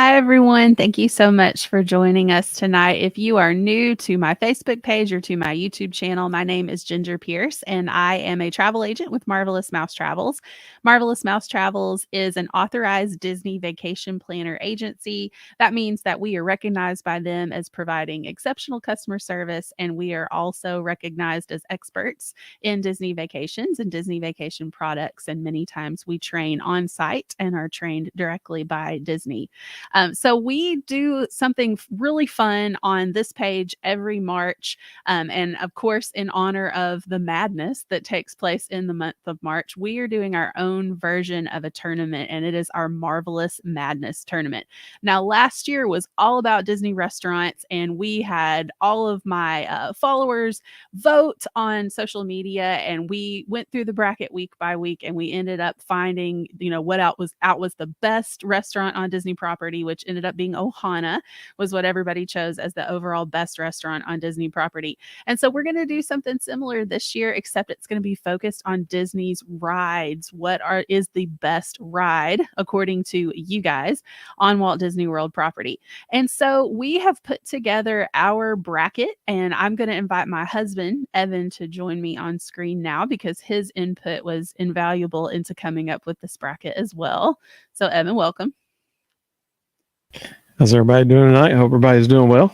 Hi, everyone. Thank you so much for joining us tonight. If you are new to my Facebook page or to my YouTube channel, my name is Ginger Pierce, and I am a travel agent with Marvelous Mouse Travels. Marvelous Mouse Travels is an authorized Disney vacation planner agency. That means that we are recognized by them as providing exceptional customer service, and we are also recognized as experts in Disney vacations and Disney vacation products. And many times we train on site and are trained directly by Disney. So we do something really fun on this page every March. And of course, in honor of the madness that takes place in the month of March, we are doing our own version of a tournament, and it is our Marvelous Madness Tournament. Now, last year was all about Disney restaurants, and we had all of my followers vote on social media, and we went through the bracket week by week, and we ended up finding, what out was the best restaurant on Disney property, which ended up being Ohana, was what everybody chose as the overall best restaurant on Disney property. And so we're going to do something similar this year, except it's going to be focused on Disney's rides. Is the best ride according to you guys on Walt Disney World property? And so we have put together our bracket, and I'm going to invite my husband, Evan, to join me on screen now because his input was invaluable into coming up with this bracket as well. So, Evan, welcome. How's everybody doing tonight? I hope everybody's doing well.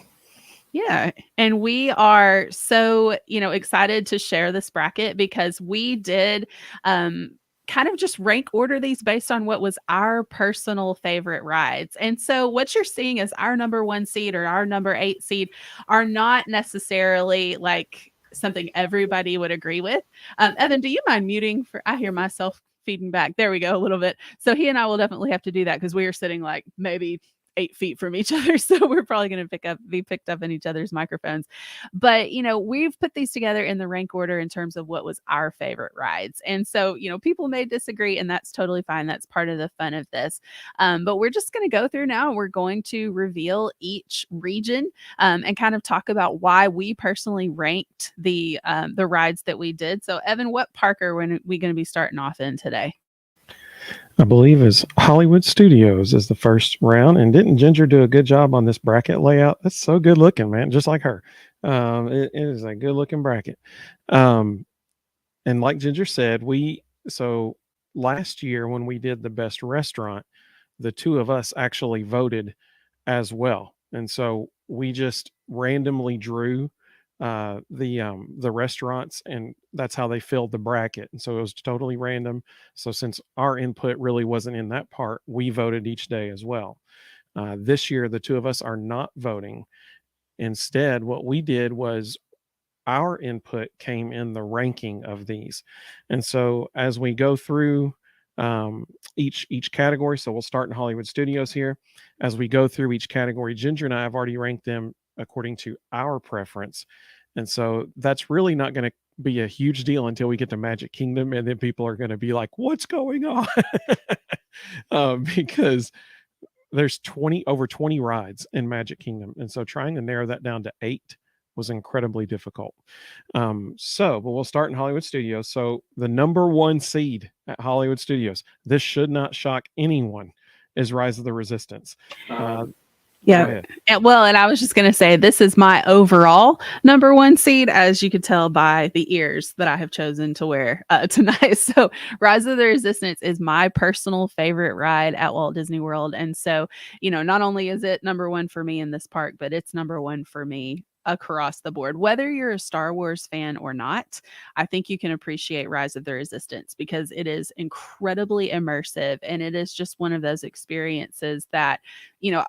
Yeah. And we are so, excited to share this bracket because we did kind of just rank order these based on what was our personal favorite rides. And so what you're seeing is our number 1 seed or our number 8 seed are not necessarily like something everybody would agree with. Evan, do you mind muting I hear myself feeding back. There we go, a little bit. So he and I will definitely have to do that because we are sitting like maybe 8 feet from each other. So we're probably going to be picked up in each other's microphones. But, we've put these together in the rank order in terms of what was our favorite rides. And so, people may disagree, and that's totally fine. That's part of the fun of this. But we're just going to go through now. We're going to reveal each region and kind of talk about why we personally ranked the rides that we did. So, Evan, what park are we going to be starting off in today? I believe is Hollywood Studios is the first round. And didn't Ginger do a good job on this bracket layout? That's so good looking, man. Just like her. It is a good looking bracket. And like Ginger said, so last year when we did the best restaurant, the two of us actually voted as well. And so we just randomly drew the restaurants, and that's how they filled the bracket. And so it was totally random. So since our input really wasn't in that part, we voted each day as well. This year, the two of us are not voting. Instead, what we did was our input came in the ranking of these. And so as we go through each category, so we'll start in Hollywood Studios here. As we go through each category, Ginger and I have already ranked them according to our preference. And so that's really not going to be a huge deal until we get to Magic Kingdom, and then people are going to be like, what's going on? Because there's over 20 rides in Magic Kingdom. And so trying to narrow that down to 8 was incredibly difficult. But we'll start in Hollywood Studios. So the number 1 seed at Hollywood Studios, this should not shock anyone, is Rise of the Resistance. Yeah. Well, and I was just going to say, this is my overall number 1 seed, as you could tell by the ears that I have chosen to wear tonight. So Rise of the Resistance is my personal favorite ride at Walt Disney World. And so, not only is it number 1 for me in this park, but it's number 1 for me across the board. Whether you're a Star Wars fan or not, I think you can appreciate Rise of the Resistance because it is incredibly immersive, and it is just one of those experiences that,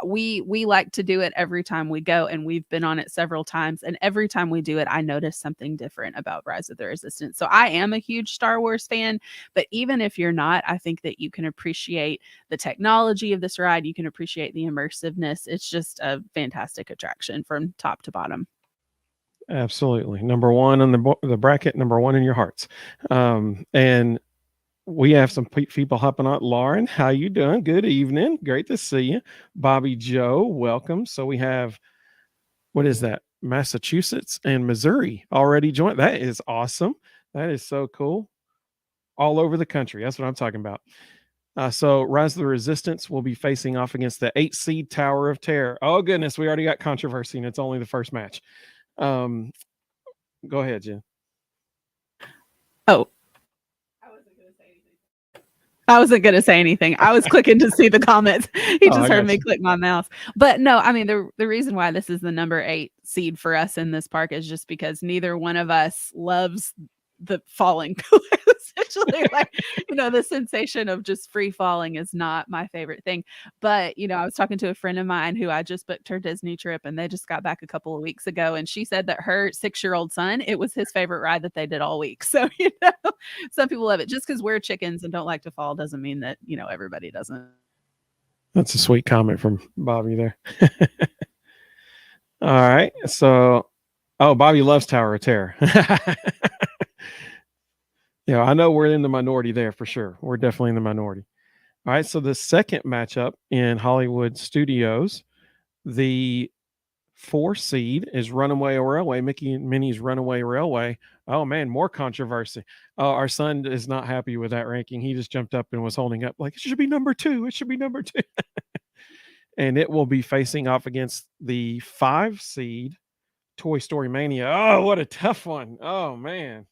we like to do it every time we go, and we've been on it several times, and every time we do it, I notice something different about Rise of the Resistance. So I am a huge Star Wars fan, but even if you're not, I think that you can appreciate the technology of this ride. You can appreciate the immersiveness. It's just a fantastic attraction from top to bottom. Absolutely. Number 1 on the bracket, number 1 in your hearts. And we have some people hopping on. Lauren, how you doing? Good evening. Great to see you. Bobby Joe, welcome. So we have, what is that? Massachusetts and Missouri already joined. That is awesome. That is so cool. All over the country. That's what I'm talking about. So Rise of the Resistance will be facing off against the 8 seed Tower of Terror. Oh goodness, we already got controversy, and it's only the first match. Go ahead, Jen. Oh, I wasn't going to say anything. I was clicking to see the comments. He just heard me click my mouse. But no, I mean, the reason why this is the number 8 seed for us in this park is just because neither one of us loves the falling. Essentially, like, the sensation of just free falling is not my favorite thing. But, I was talking to a friend of mine who I just booked her Disney trip, and they just got back a couple of weeks ago. And she said that her 6-year-old son, it was his favorite ride that they did all week. So, some people love it. Just because we're chickens and don't like to fall doesn't mean that, everybody doesn't. That's a sweet comment from Bobby there. All right. So, Bobby loves Tower of Terror. Yeah, I know we're in the minority there for sure. We're definitely in the minority. All right. So the second matchup in Hollywood Studios, the 4 seed is Runaway Railway, Mickey and Minnie's Runaway Railway. Oh man, more controversy. Our son is not happy with that ranking. He just jumped up and was holding up like, it should be number 2. It should be number 2. And it will be facing off against the 5 seed Toy Story Mania. Oh, what a tough one. Oh man.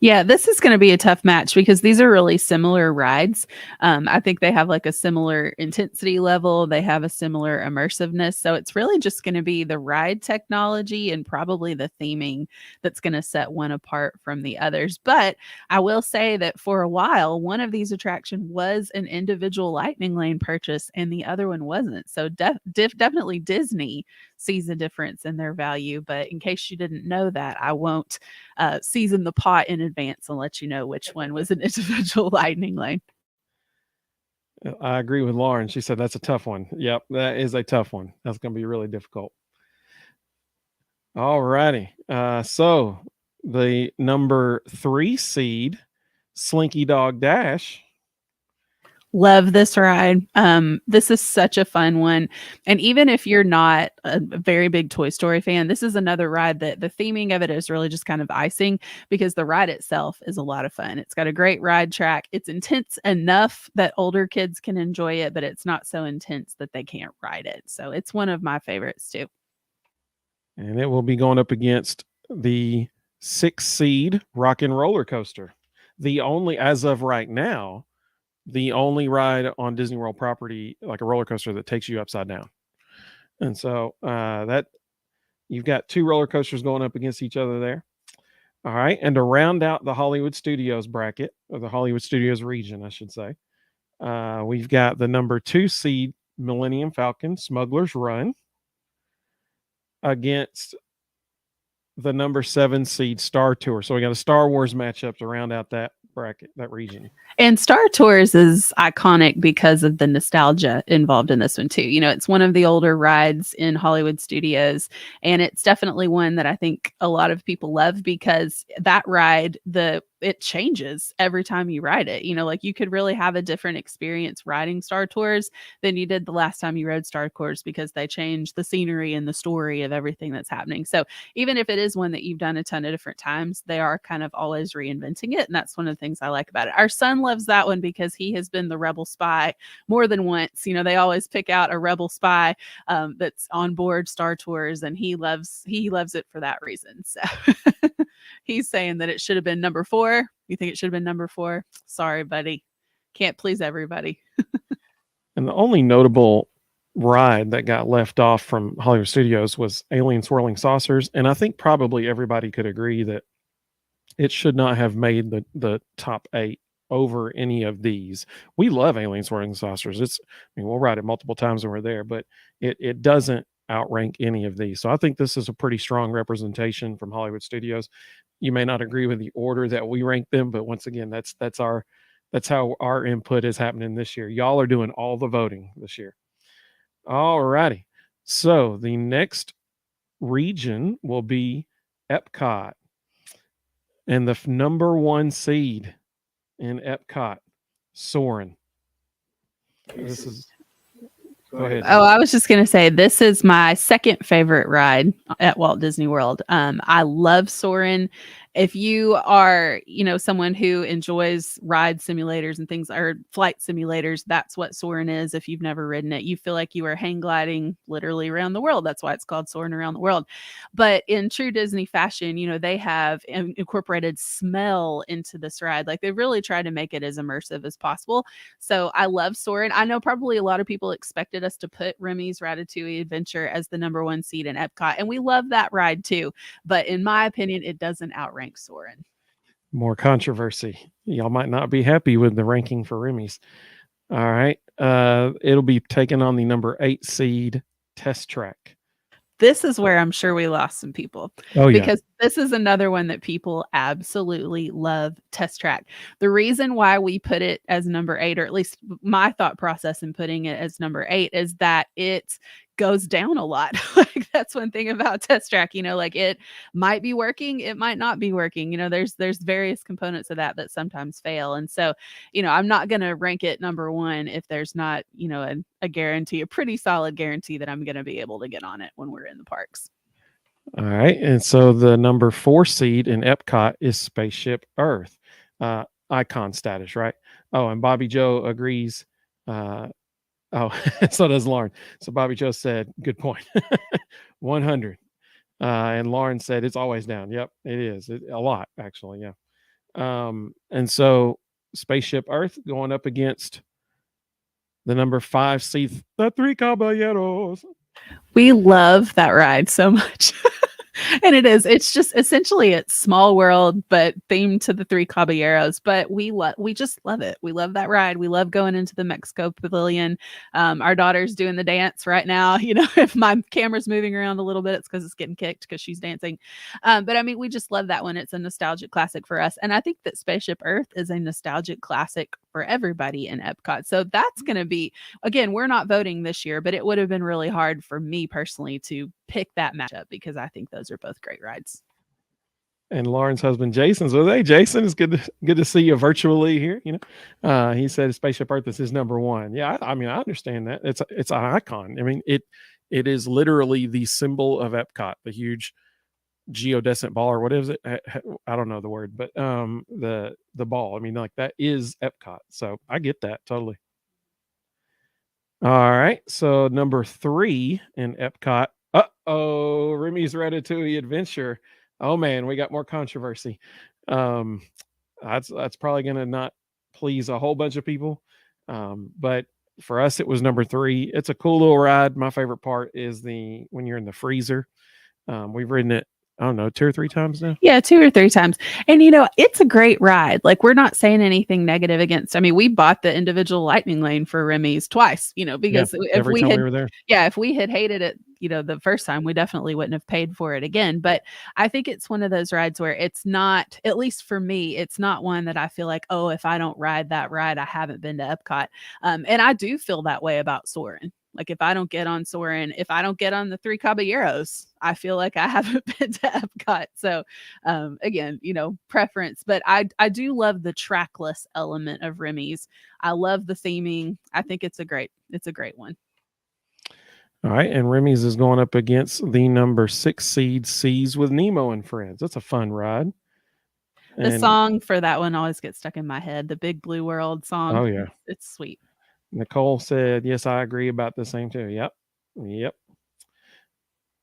Yeah, this is going to be a tough match because these are really similar rides. I think they have like a similar intensity level. They have a similar immersiveness. So it's really just going to be the ride technology and probably the theming that's going to set one apart from the others. But I will say that for a while, one of these attractions was an individual Lightning Lane purchase and the other one wasn't. So definitely Disney sees a difference in their value. But in case you didn't know that, I won't season the pot in advance and let you know which one was an individual Lightning Lane. I agree with Lauren. She said that's a tough one. Yep, that is a tough one. That's going to be really difficult. All righty. So the number 3 seed, Slinky Dog Dash. Love this ride. This is such a fun one. And even if you're not a very big Toy Story fan, this is another ride that the theming of it is really just kind of icing because the ride itself is a lot of fun. It's got a great ride track. It's intense enough that older kids can enjoy it, but it's not so intense that they can't ride it. So it's one of my favorites too. And it will be going up against the 6 seed Rock and Roller Coaster. The only, as of right now, the only ride on Disney World property, like a roller coaster that takes you upside down. And so that you've got 2 roller coasters going up against each other there. All right. And to round out the Hollywood Studios bracket, or the Hollywood Studios region, I should say, we've got the number 2 seed Millennium Falcon Smuggler's Run against the number 7 seed Star Tour. So we got a Star Wars matchup to round out that bracket, that region. And Star Tours is iconic because of the nostalgia involved in this one too. It's one of the older rides in Hollywood Studios, and it's definitely one that I think a lot of people love because that ride, it changes every time you ride it. Like you could really have a different experience riding Star Tours than you did the last time you rode Star Tours because they change the scenery and the story of everything that's happening. So even if it is one that you've done a ton of different times, they are kind of always reinventing it. And that's one of the things I like about it. Our son loves that one because he has been the rebel spy more than once. They always pick out a rebel spy that's on board Star Tours, and he loves it for that reason. So he's saying that it should have been number 4. You think it should have been number 4? Sorry, buddy. Can't please everybody. And the only notable ride that got left off from Hollywood Studios was Alien Swirling Saucers. And I think probably everybody could agree that it should not have made the top 8 over any of these. We love Alien Swirling Saucers. We'll ride it multiple times when we're there, but it doesn't outrank any of these. So I think this is a pretty strong representation from Hollywood Studios. You may not agree with the order that we rank them, but once again, that's how our input is happening this year. Y'all are doing all the voting this year. All righty. So the next region will be Epcot. And the number 1 seed in Epcot, Soarin'. This is. Go ahead. Oh, I was just going to say, this is my second favorite ride at Walt Disney World. I love Soarin'. if you are, someone who enjoys ride simulators and things, or flight simulators, that's what Soarin' is. If you've never ridden it, you feel like you are hang gliding literally around the world. That's why it's called Soarin' Around the World. But in true Disney fashion, they have incorporated smell into this ride. Like, they really try to make it as immersive as possible. So I love Soarin'. I know probably a lot of people expected us to put Remy's Ratatouille Adventure as the number one seed in Epcot, and we love that ride too. But in my opinion, it doesn't outrank Soarin'. More controversy. Y'all might not be happy with the ranking for Remy's. All right. It'll be taken on the number 8 seed Test Track. This is where I'm sure we lost some people. Oh, yeah. Because this is another one that people absolutely love, Test Track. The reason why we put it as number 8, or at least my thought process in putting it as number 8, is that it goes down a lot. Like, that's one thing about Test Track, like, it might be working, it might not be working. There's various components of that sometimes fail. And so, I'm not going to rank it number 1 if there's not, a guarantee, a pretty solid guarantee that I'm going to be able to get on it when we're in the parks. All right. And so the number 4 seed in Epcot is Spaceship Earth. Icon status, right? Oh, and Bobby Joe agrees. So does Lauren. So Bobby Joe said, good point. 100. And Lauren said, it's always down. Yep, it is. A lot, actually. Yeah. And so Spaceship Earth going up against the number 5 seed, the Three Caballeros. We love that ride so much. And it's just essentially it's Small World, but themed to the Three Caballeros. But we just love it. We love that ride. We love going into the Mexico Pavilion. Our daughter's doing the dance right now. If my camera's moving around a little bit, it's because it's getting kicked because she's dancing. But I mean, we just love that one. It's a nostalgic classic for us. And I think that Spaceship Earth is a nostalgic classic for everybody in Epcot. So that's going to be, again, we're not voting this year, but it would have been really hard for me personally to pick that matchup because I think those are both great rides. And Lauren's husband Jason says, "Hey, Jason, it's good to see you virtually here." He said Spaceship Earth is his number 1. Yeah, I mean, I understand that. It's an icon. I mean, it is literally the symbol of Epcot, the huge geodescent ball, or what is it? I don't know the word, but the ball. I mean, like, that is Epcot. So I get that totally. All right, so number 3 in Epcot. Remy's Ratatouille Adventure. Oh man, we got more controversy. That's probably gonna not please a whole bunch of people. But for us, it was number 3. It's a cool little ride. My favorite part is when you're in the freezer. We've ridden it, I don't know, 2 or 3 times now. Yeah, 2 or 3 times. And it's a great ride. Like, we're not saying anything negative against. I mean, we bought the individual lightning lane for Remy's twice, because every time we were there. Yeah, if we had hated it, the first time, we definitely wouldn't have paid for it again. But I think it's one of those rides where it's not, at least for me, it's not one that I feel like, oh, if I don't ride that ride, I haven't been to Epcot. And I do feel that way about Soarin'. Like, if I don't get on Soarin', if I don't get on the Three Caballeros, I feel like I haven't been to Epcot. So again, preference, but I do love the trackless element of Remy's. I love the theming. I think it's a great one. All right, and Remy's is going up against the number 6 seed Seas with Nemo and Friends. That's a fun ride. The song for that one always gets stuck in my head. The Big Blue World song. Oh yeah, it's sweet. Nicole said, "Yes, I agree about the same too." Yep.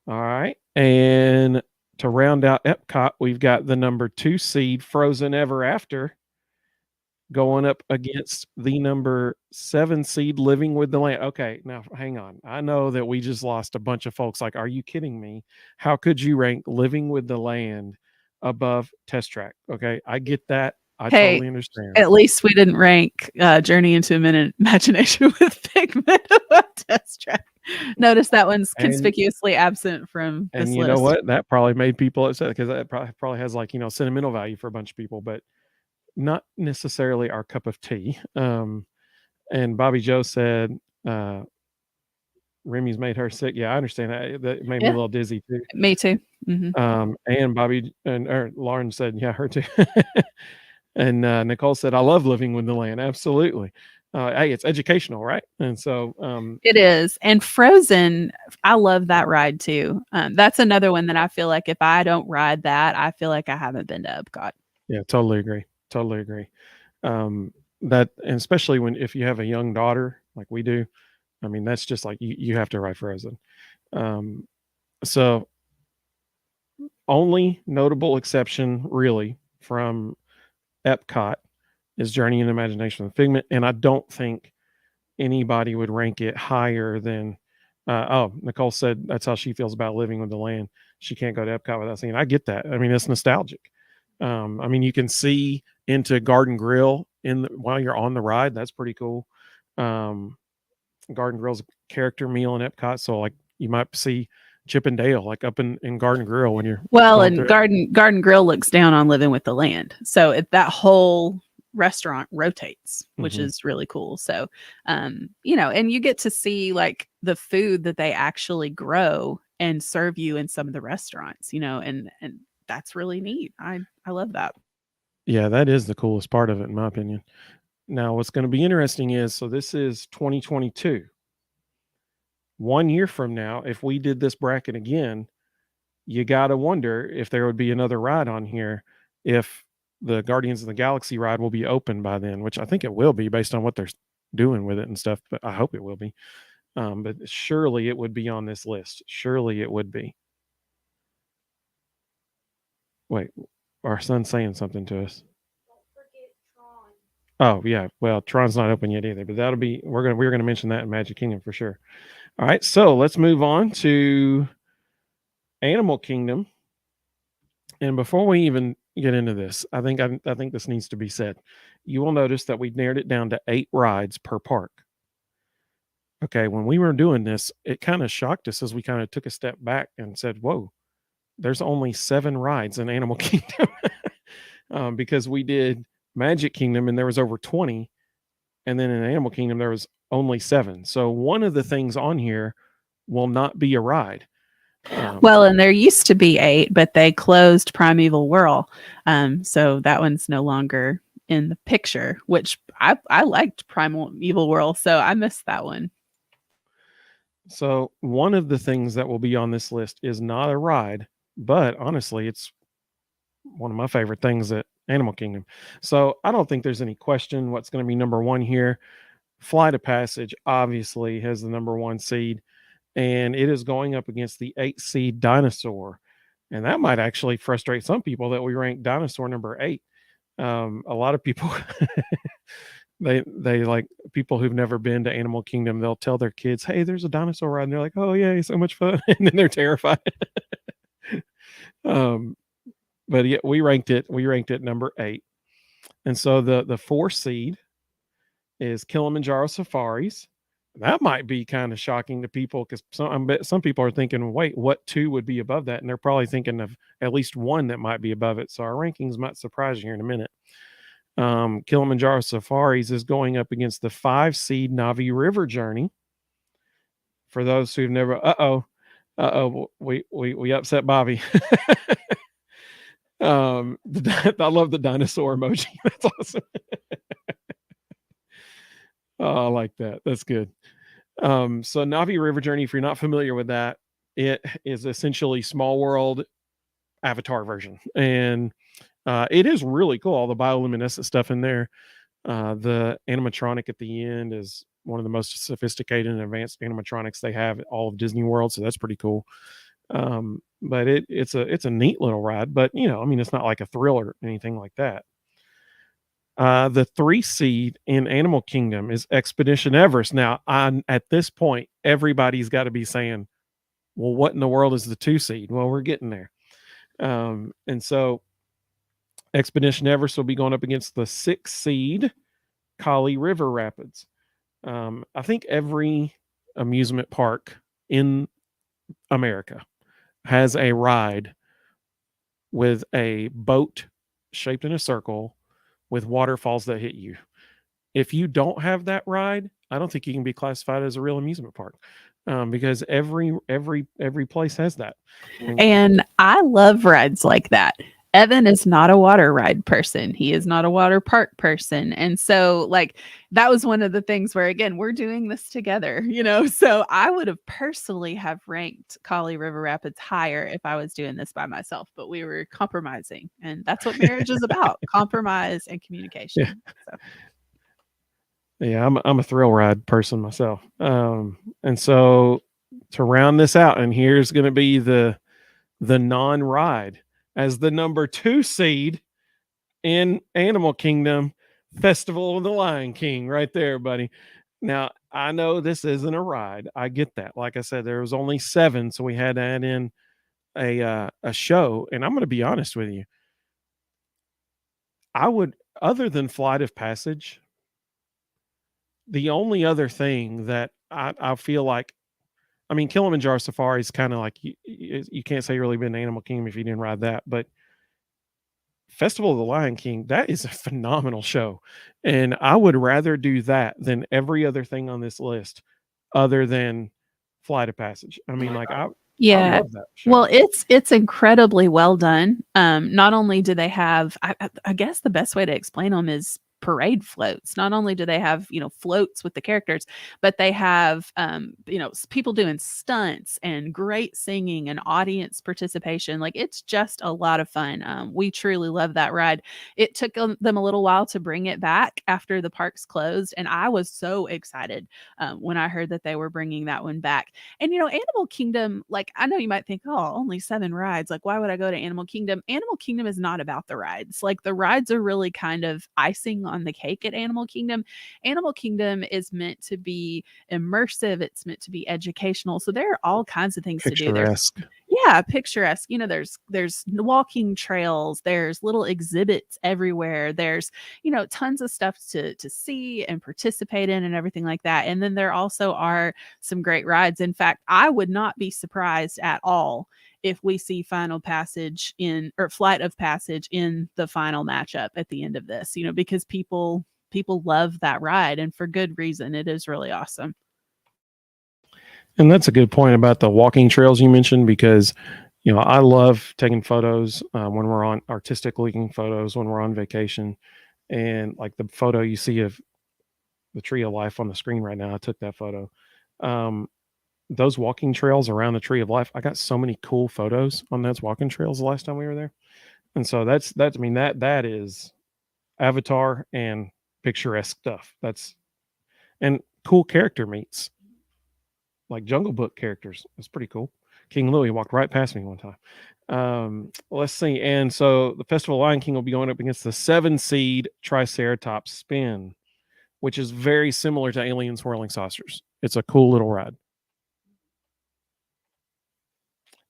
All right, and to round out Epcot, we've got the number 2 seed Frozen Ever After going up against the number 7 seed Living with the Land. Okay, now hang on. I know that we just lost a bunch of folks. Like, are you kidding me? How could you rank Living with the Land above Test Track? Okay, I get that. I totally understand. At least we didn't rank Journey into Imagination with Figment above Test Track. Notice that one's conspicuously absent from this list. And you know what? That probably made people upset because that probably has, like, sentimental value for a bunch of people, but not necessarily our cup of tea. And Bobby Joe said Remy's made her sick. Yeah, I understand that. That made me a little dizzy too. Me too. Mm-hmm. And Bobby or Lauren said, yeah, her too. And Nicole said, I love Living with the Land. Absolutely. Hey, it's educational, right? And so, It is. And Frozen, I love that ride too. That's another one that I feel like if I don't ride that, I feel like I haven't been to Epcot. yeah, totally agree. Totally agree. That, and especially if you have a young daughter like we do, I mean, that's just like you have to ride Frozen. So only notable exception really from Epcot is Journey in Imagination and Figment, and I don't think anybody would rank it higher than. Nicole said that's how she feels about living with the land. She can't go to Epcot without seeing. I get that. I mean, it's nostalgic. I mean, you can see into Garden Grill while you're on the ride. That's pretty cool. Garden Grill's a character meal in Epcot, so like you might see Chip and Dale like up in Garden Grill when you're and Garden Grill looks down on living with the land. So that whole restaurant rotates, which is really cool. So, and you get to see like the food that they actually grow and serve you in some of the restaurants, and that's really neat. I love that. Yeah, that is the coolest part of it, in my opinion. Now, what's going to be interesting is, so this is 2022. 1 year from now, if we did this bracket again, you got to wonder if there would be another ride on here, if the Guardians of the Galaxy ride will be open by then, which I think it will be based on what they're doing with it and stuff, but I hope it will be. But surely it would be on this list. Surely it would be. Wait, our son's saying something to us. Oh yeah, well Tron's not open yet either, but that'll be we're gonna mention that in Magic Kingdom for sure. All right, so let's move on to Animal Kingdom. And before we even get into this, I think this needs to be said. You will notice that we narrowed it down to 8 rides per park. Okay, when we were doing this, it kind of shocked us as we kind of took a step back and said, "Whoa, there's only 7 rides in Animal Kingdom," because we did Magic Kingdom and there was over 20, and then in Animal Kingdom there was only 7. So one of the things on here will not be a ride. Well, and there used to be 8, but they closed Primeval Whirl, so that one's no longer in the picture. Which I liked Primeval Whirl, so I missed that one. So one of the things that will be on this list is not a ride, but honestly, it's one of my favorite things at Animal Kingdom. So I don't think there's any question what's going to be number 1 here. Flight of Passage obviously has the number 1 seed, and it is going up against the 8 seed Dinosaur. And that might actually frustrate some people that we rank Dinosaur number 8. A lot of people, they like people who've never been to Animal Kingdom, they'll tell their kids, "Hey, there's a dinosaur ride," and they're like, "Oh yeah, so much fun," and then they're terrified. But yeah, we ranked it number 8. And so the 4 seed is Kilimanjaro Safaris. That might be kind of shocking to people because some people are thinking, wait, what 2 would be above that? And they're probably thinking of at least 1 that might be above it. So our rankings might surprise you here in a minute. Kilimanjaro Safaris is going up against the 5 seed Navi River Journey. For those who've never, we upset Bobby. I love the dinosaur emoji. That's awesome. Oh, I like that. That's good. So Navi River Journey, if you're not familiar with that, it is essentially Small World Avatar version. And it is really cool. All the bioluminescent stuff in there. The animatronic at the end is one of the most sophisticated and advanced animatronics they have at all of Disney World. So that's pretty cool. But it's a neat little ride, but it's not like a thriller or anything like that. The 3 seed in Animal Kingdom is Expedition Everest. Now, at this point, everybody's got to be saying, well, what in the world is the 2 seed? Well, we're getting there. And so Expedition Everest will be going up against the 6 seed Kali River Rapids. I think every amusement park in America has a ride with a boat shaped in a circle with waterfalls that hit you. If you don't have that ride, I don't think you can be classified as a real amusement park, because every place has that. And I love rides like that. Evan is not a water ride person. He is not a water park person. And so, like, that was one of the things where, again, we're doing this together, you know? So I would have personally have ranked Kali River Rapids higher if I was doing this by myself, but we were compromising. And that's what marriage is about, compromise and Yeah. communication. So, Yeah, I'm a thrill ride person myself. And so to round this out, and here's going to be the non-ride as the number 2 seed in Animal Kingdom, Festival of the Lion King, right there, buddy. Now, I know this isn't a ride. I get that. Like I said, there was only 7, so we had to add in a show. And I'm going to be honest with you. I would, other than Flight of Passage, the only other thing that I feel like, I mean, Kilimanjaro Safari is kind of like you can't say you've really been to Animal Kingdom if you didn't ride that, but Festival of the Lion King, that is a phenomenal show. And I would rather do that than every other thing on this list other than Flight of Passage. I mean, like I yeah. love that show. Well, it's incredibly well done. Not only do they have, I guess the best way to explain them is parade floats. Not only do they have, you know, floats with the characters, but they have, you know, people doing stunts and great singing and audience participation. Like, it's just a lot of fun. We truly love that ride. It took them a little while to bring it back after the parks closed, and I was so excited when I heard that they were bringing that one back. And, you know, Animal Kingdom, like, I know you might think, oh, only 7 rides. Like, why would I go to Animal Kingdom? Animal Kingdom is not about the rides. Like, the rides are really kind of icing on the cake at Animal Kingdom. Animal Kingdom is meant to be immersive, it's meant to be educational. So there are all kinds of things to do. Picturesque. Yeah, picturesque. You know, there's walking trails, there's little exhibits everywhere. There's, you know, tons of stuff to see and participate in and everything like that. And then there also are some great rides. In fact, I would not be surprised at all if we see Final Passage in, or Flight of Passage in the final matchup at the end of this, you know, because people love that ride, and for good reason. It is really awesome. And that's a good point about the walking trails you mentioned, because, you know, I love taking photos when we're on artistic looking photos, when we're on vacation. And like the photo you see of the Tree of Life on the screen right now, I took that photo. Um, those walking trails around the Tree of Life, I got so many cool photos on those walking trails the last time we were there. And so I mean, that is Avatar and picturesque stuff. And cool character meets, like Jungle Book characters. That's pretty cool. King Louis walked right past me one time. Let's see. And so the Festival of Lion King will be going up against the 7 seed Triceratops Spin, which is very similar to Alien Swirling Saucers. It's a cool little ride.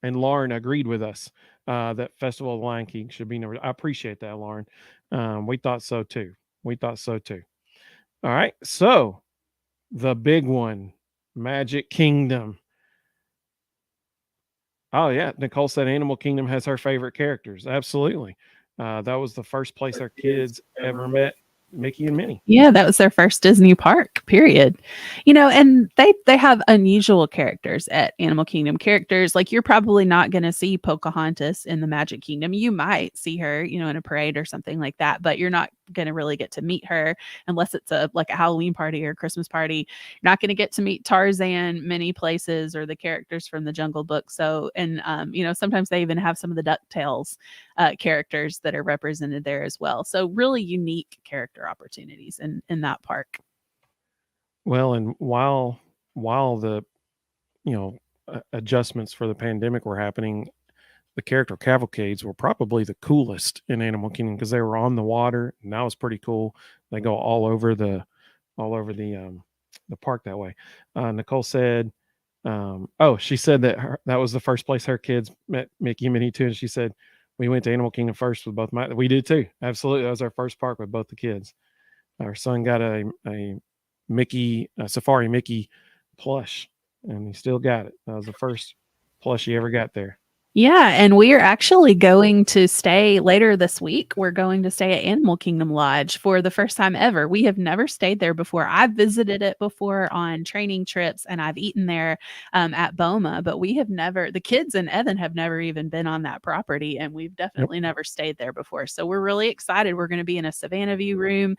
And Lauren agreed with us that Festival of the Lion King should be number. I appreciate that, Lauren. We thought so too. All right. So the big one, Magic Kingdom. Oh yeah, Nicole said Animal Kingdom has her favorite characters. Absolutely. That was the first place our kids ever met Mickey and Minnie. Yeah, that was their first Disney park, period. You know, and they have unusual characters at Animal Kingdom. Characters like, you're probably not going to see Pocahontas in the Magic Kingdom. You might see her, you know, in a parade or something like that, but you're not going to really get to meet her unless it's a like a Halloween party or Christmas party. You're not going to get to meet Tarzan many places, or the characters from the Jungle Book. So, and you know, sometimes they even have some of the DuckTales characters that are represented there as well. So really unique character opportunities in that park. Well, and while the, you know, adjustments for the pandemic were happening, the character cavalcades were probably the coolest in Animal Kingdom because they were on the water, and that was pretty cool. They go all over the park that way. Nicole said, she said that that was the first place her kids met Mickey and Minnie too, and she said we went to Animal Kingdom first with both we did too. Absolutely, that was our first park with both the kids. Our son got a Mickey, a Safari Mickey plush, and he still got it. That was the first plush he ever got there. Yeah, and we are actually going to stay later this week. We're going to stay at Animal Kingdom Lodge for the first time ever. We have never stayed there before. I've visited it before on training trips and I've eaten there at Boma, but we have never, the kids and Evan have never even been on that property, and we've Yep. definitely never stayed there before. So we're really excited. We're going to be in a Savannah View room.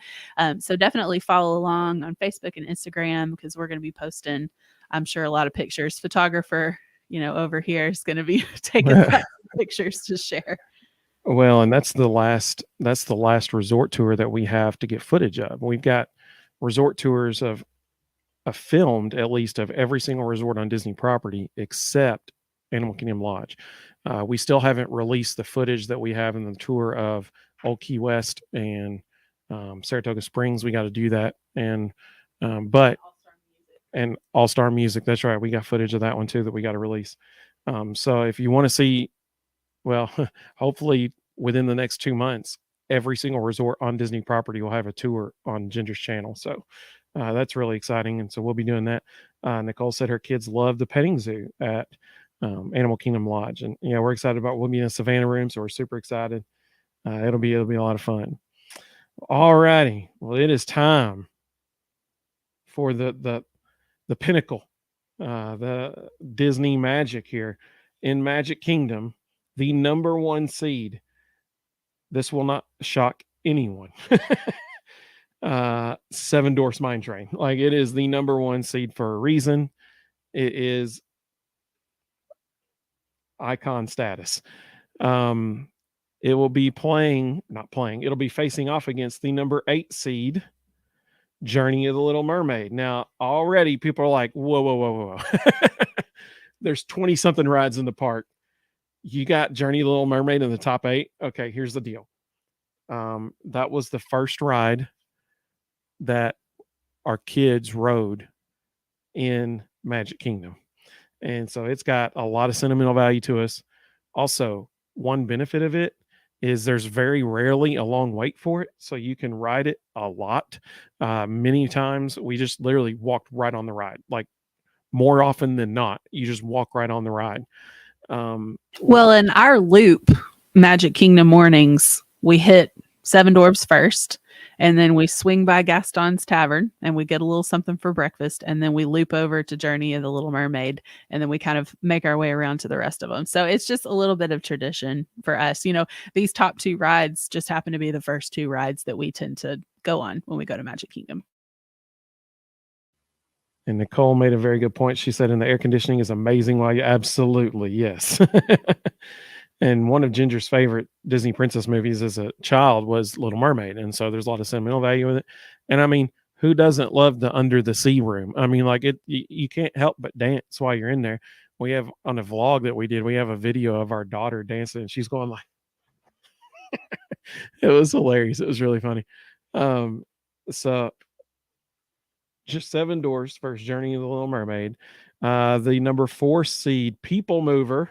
So definitely follow along on Facebook and Instagram because we're going to be posting, I'm sure, a lot of pictures. Photographer, over here is going to be taking lots of pictures to share. Well, and that's the last resort tour that we have to get footage of. We've got resort tours of filmed at least of every single resort on Disney property except Animal Kingdom Lodge. We still haven't released the footage that we have in the tour of Old Key West and Saratoga Springs. We got to do that, and but and All Star Music. That's right. We got footage of that one too that we got to release. So if you want to see, well, hopefully within the next 2 months, every single resort on Disney property will have a tour on Ginger's channel. So that's really exciting. And so we'll be doing that. Nicole said her kids love the petting zoo at Animal Kingdom Lodge. And, we're excited about, we'll be in the Savannah room. So we're super excited. It'll be a lot of fun. All righty. Well, it is time for the pinnacle, the Disney magic here in Magic Kingdom, the number one seed. This will not shock anyone. Seven Dwarfs Mine Train. Like, it is the number one seed for a reason. It is icon status. It will be it'll be facing off against the number 8 seed, Journey of the Little Mermaid. Now, already people are like, whoa. There's 20 something rides in the park. You got Journey of the Little Mermaid in the top 8. Okay, here's the deal. That was the first ride that our kids rode in Magic Kingdom. And so it's got a lot of sentimental value to us. Also, one benefit of it is there's very rarely a long wait for it. So you can ride it a lot. Many times we just literally walked right on the ride. Like, more often than not, you just walk right on the ride. Well, in our loop, Magic Kingdom mornings, we hit Seven Dwarfs first, and then we swing by Gaston's Tavern and we get a little something for breakfast, and then we loop over to Journey of the Little Mermaid, and then we kind of make our way around to the rest of them. So it's just a little bit of tradition for us. These top 2 rides just happen to be the first 2 rides that we tend to go on when we go to Magic Kingdom. And Nicole made a very good point. She said, and the air conditioning is amazing while you absolutely, yes. And one of Ginger's favorite Disney princess movies as a child was Little Mermaid. And so there's a lot of sentimental value with it. And I mean, who doesn't love the under the sea room? I mean, like, you can't help but dance while you're in there. We have on a vlog that we did, we have a video of our daughter dancing, and she's going like, it was hilarious. It was really funny. So just Seven Dwarfs versus Journey of the Little Mermaid. The number 4 seed, People Mover.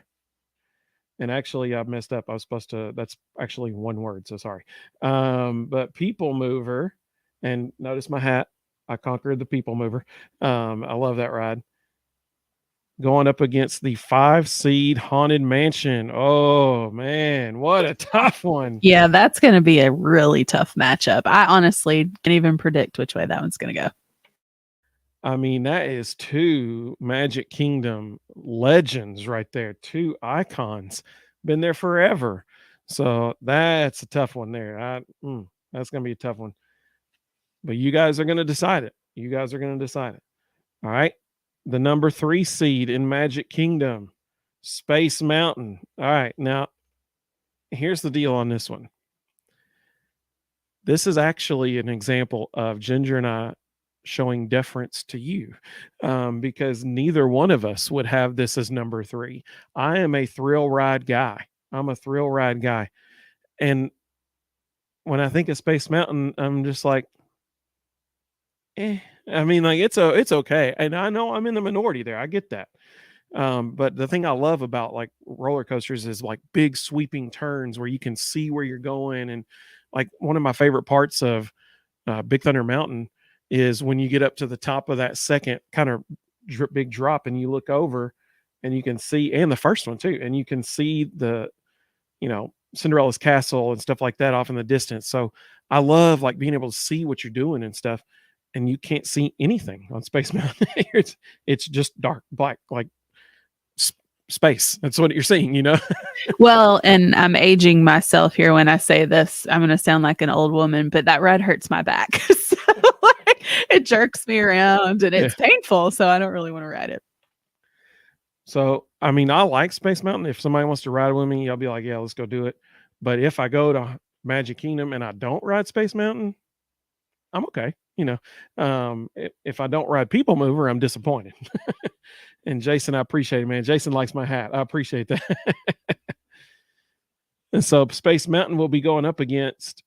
And actually, I messed up. I was supposed to, that's actually one word, so sorry. But People Mover, and notice my hat. I conquered the People Mover. I love that ride. Going up against the 5 seed Haunted Mansion. Oh, man, what a tough one. Yeah, that's going to be a really tough matchup. I honestly can't even predict which way that one's going to go. I mean, that is 2 Magic Kingdom legends right there. 2 icons. Been there forever. So that's a tough one there. That's going to be a tough one. But you guys are going to decide it. All right. The number 3 seed in Magic Kingdom, Space Mountain. All right. Now, here's the deal on this one. This is actually an example of Ginger and I showing deference to you, because neither one of us would have this as number 3. I am a thrill ride guy. And when I think of Space Mountain, I'm just like, I mean, like, it's okay. And I know I'm in the minority there. I get that. But the thing I love about like roller coasters is like big sweeping turns where you can see where you're going. And like one of my favorite parts of Big Thunder Mountain is when you get up to the top of that second kind of big drop and you look over and you can see, and the first one too, and you can see Cinderella's castle and stuff like that off in the distance. So I love like being able to see what you're doing and stuff, and you can't see anything on Space Mountain. it's just dark, black, like space. That's what you're seeing. Well, and I'm aging myself here when I say this. I'm going to sound like an old woman, but that ride hurts my back. So like, it jerks me around and it's painful. So I don't really want to ride it. So, I mean, I like Space Mountain. If somebody wants to ride with me, I'll be like, yeah, let's go do it. But if I go to Magic Kingdom and I don't ride Space Mountain, I'm okay. If I don't ride People Mover, I'm disappointed. And Jason, I appreciate it, man. Jason likes my hat. I appreciate that. And so Space Mountain will be going up against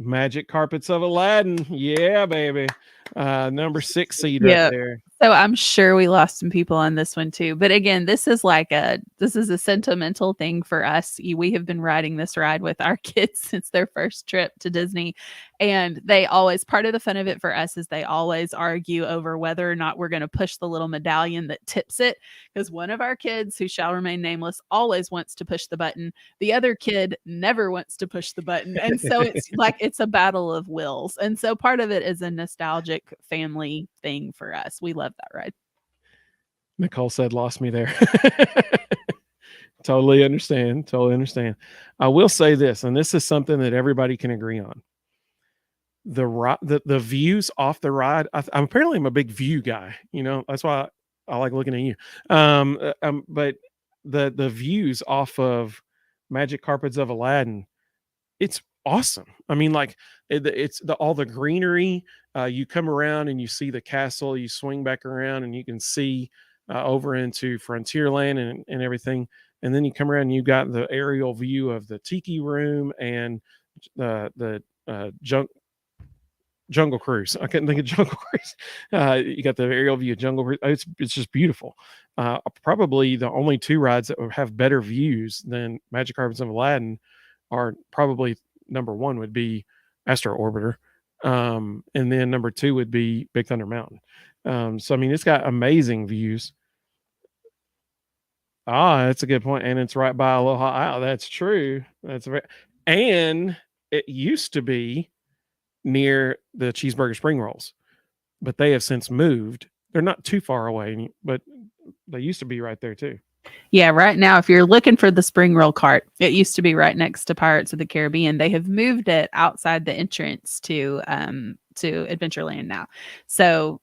Magic Carpets of Aladdin. Yeah, baby. Number 6 seed right there. So I'm sure we lost some people on this one too. But again, this is a sentimental thing for us. We have been riding this ride with our kids since their first trip to Disney. And they always, part of the fun of it for us is they always argue over whether or not we're going to push the little medallion that tips it. Because one of our kids, who shall remain nameless, always wants to push the button. The other kid never wants to push the button. And so it's a battle of wills. And so part of it is a nostalgic family thing for us. We love that ride. Nicole said, lost me there. Totally understand. I will say this, and this is something that everybody can agree on. The views off the ride. I'm a big view guy. That's why I like looking at you. But the views off of Magic Carpets of Aladdin, it's awesome. I mean, like it's all the greenery. You come around and you see the castle. You swing back around and you can see over into Frontierland and everything. And then you come around and you got the aerial view of the Tiki Room and the Jungle Cruise. I couldn't think of Jungle Cruise. You got the aerial view of Jungle Cruise. It's just beautiful. Probably the only 2 rides that would have better views than Magic Carpets of Aladdin are probably number 1 would be Astro Orbiter. And then number 2 would be Big Thunder Mountain. So, I mean, it's got amazing views. That's a good point. And it's right by Aloha Isle. That's true. And it used to be near the Cheeseburger Spring Rolls, but they have since moved. They're not too far away, but they used to be right there too. Yeah, right now, if you're looking for the spring roll cart, it used to be right next to Pirates of the Caribbean. They have moved it outside the entrance to Adventureland now. So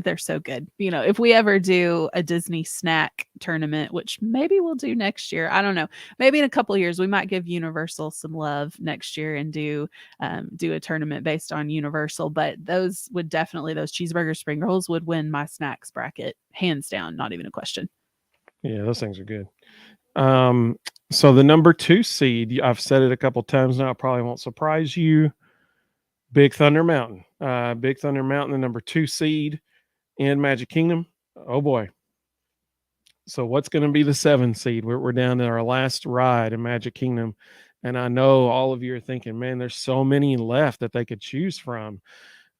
they're so good. If we ever do a Disney snack tournament, which maybe we'll do next year, I don't know, maybe in a couple of years, we might give Universal some love next year and do a tournament based on Universal. But those cheeseburger spring rolls would win my snacks bracket, hands down, not even a question. Yeah, those things are good. So the number 2 seed, I've said it a couple times now, I probably won't surprise you. Big Thunder Mountain. Big Thunder Mountain, the number 2 seed in Magic Kingdom. Oh boy. So what's going to be the 7 seed? We're down to our last ride in Magic Kingdom. And I know all of you are thinking, man, there's so many left that they could choose from.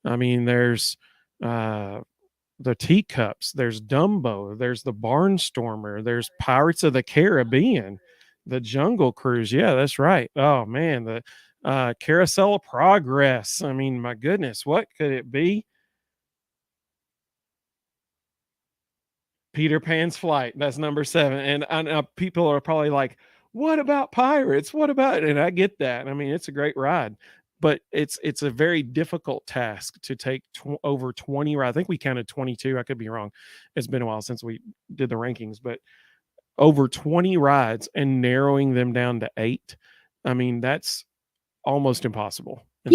I mean, there's the Teacups, there's Dumbo, there's the Barnstormer, there's Pirates of the Caribbean, the Jungle Cruise. Yeah, that's right. Oh man, the Carousel of Progress. I mean, my goodness, what could it be? Peter Pan's Flight. That's number 7. And people are probably like, what about Pirates? What about it? And I get that. I mean, it's a great ride, but it's a very difficult task to take over 20. I think we counted 22. I could be wrong. It's been a while since we did the rankings, but over 20 rides and narrowing them down to 8. I mean, that's almost impossible. And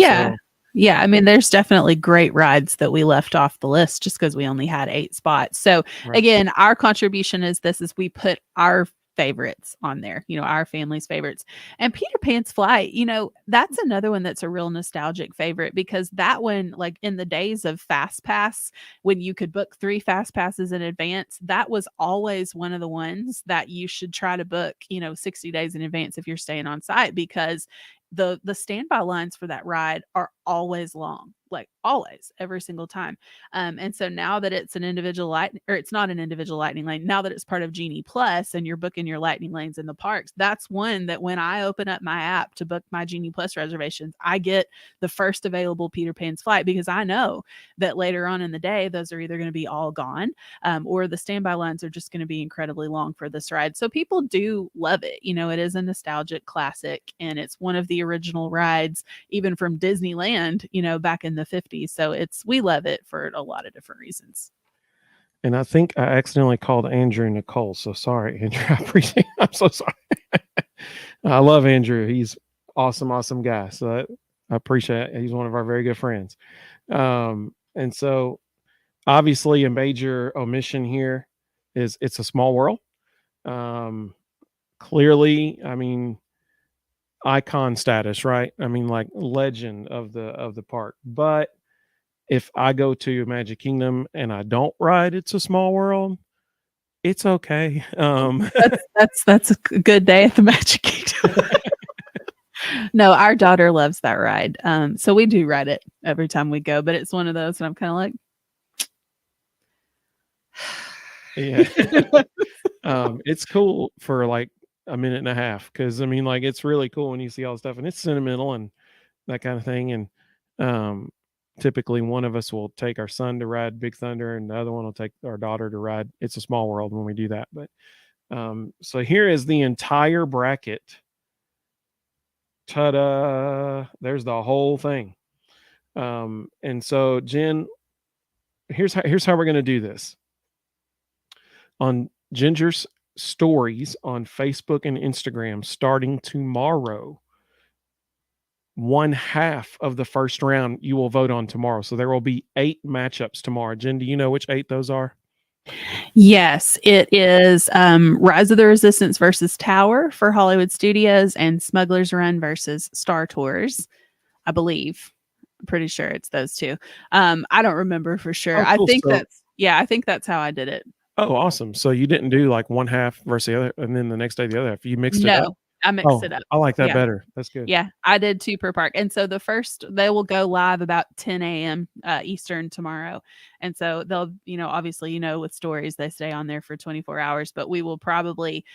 yeah. I mean, there's definitely great rides that we left off the list just because we only had 8 spots. So again, our contribution is we put our favorites on there, our family's favorites. And Peter Pan's Flight, that's another one that's a real nostalgic favorite, because that one, like in the days of Fast Pass, when you could book 3 Fast Passes in advance, that was always one of the ones that you should try to book, 60 days in advance if you're staying on site, because the standby lines for that ride are always long. like always, every single time. And so now that it's an individual light, or it's not an individual lightning lane, now that it's part of Genie Plus and you're booking your lightning lanes in the parks, that's one that when I open up my app to book my Genie Plus reservations, I get the first available Peter Pan's flight, because I know that later on in the day, those are either going to be all gone, or the standby lines are just going to be incredibly long for this ride. So people do love it. It is a nostalgic classic, and it's one of the original rides, even from Disneyland, back in the 50s. So we love it for a lot of different reasons. And I think I accidentally called Andrew Nicole. So sorry, Andrew. I'm so sorry. I love Andrew. He's awesome guy. So I appreciate it. He's one of our very good friends. And so obviously a major omission here is it's a small world. Clearly, I mean, icon status, right? I mean, like legend of the park. But if I go to Magic Kingdom and I don't ride It's a Small World, it's okay. That's a good day at the Magic Kingdom. No, our daughter loves that ride. So we do ride it every time we go, but it's one of those, and I'm kind of like, yeah. It's cool for like a minute and a half, because I mean, like, it's really cool when you see all the stuff, and it's sentimental and that kind of thing. And typically one of us will take our son to ride Big Thunder, and the other one will take our daughter to ride It's a Small World when we do that. But so here is the entire bracket. Ta-da! There's the whole thing. And so, Jen, here's how we're going to do this. On Ginger's stories on Facebook and Instagram, starting tomorrow, one half of the first round you will vote on tomorrow. So there will be 8 matchups tomorrow. Jen, do you know which 8 those are? Yes, it is Rise of the Resistance versus Tower for Hollywood Studios, and Smuggler's Run versus Star Tours, I believe. I'm pretty sure it's those two. I don't remember for sure. Oh, cool. I think that's how I did it. Oh, awesome. So you didn't do like one half versus the other, and then the next day the other half. You mixed it up? No, I mixed it up. I like that better. That's good. Yeah, I did 2 per park. And so they will go live about 10 a.m. Eastern tomorrow. And so they'll, obviously, with stories, they stay on there for 24 hours, but we will probably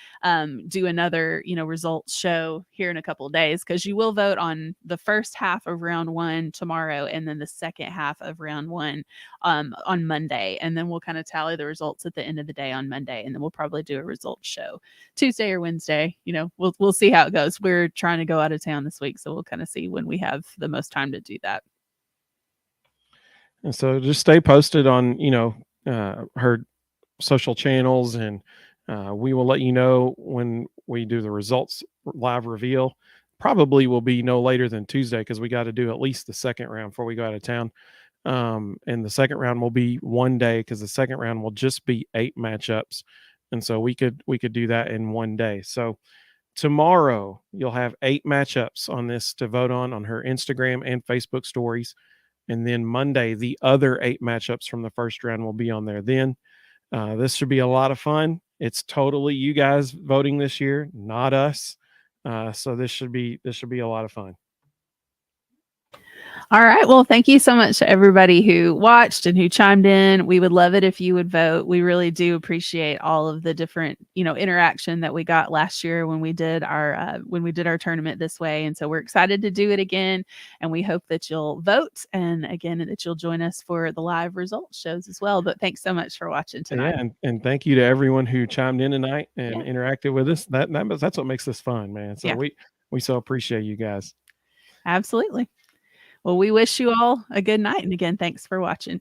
do another, results show here in a couple of days, because you will vote on the first half of round 1 tomorrow, and then the second half of round 1 on Monday. And then we'll kind of tally the results at the end of the day on Monday. And then we'll probably do a results show Tuesday or Wednesday. We'll see how it goes. We're trying to go out of town this week, so we'll kind of see when we have the most time to do that. And so just stay posted on, her social channels, and we will let you know when we do the results live reveal. Probably will be no later than Tuesday, because we got to do at least the second round before we go out of town. And the second round will be one day, because the second round will just be 8 matchups. And so we could do that in one day. So tomorrow you'll have 8 matchups on this to vote on her Instagram and Facebook stories. And then Monday, the other 8 matchups from the first round will be on there. Then this should be a lot of fun. It's totally you guys voting this year, not us. So this should be a lot of fun. All right. Well, thank you so much to everybody who watched and who chimed in. We would love it if you would vote. We really do appreciate all of the different, interaction that we got last year when we did our tournament this way. And so we're excited to do it again. And we hope that you'll vote, and again, that you'll join us for the live results shows as well. But thanks so much for watching tonight. Yeah, and thank you to everyone who chimed in tonight and interacted with us. That's what makes this fun, man. So we so appreciate you guys. Absolutely. Well, we wish you all a good night. And again, thanks for watching.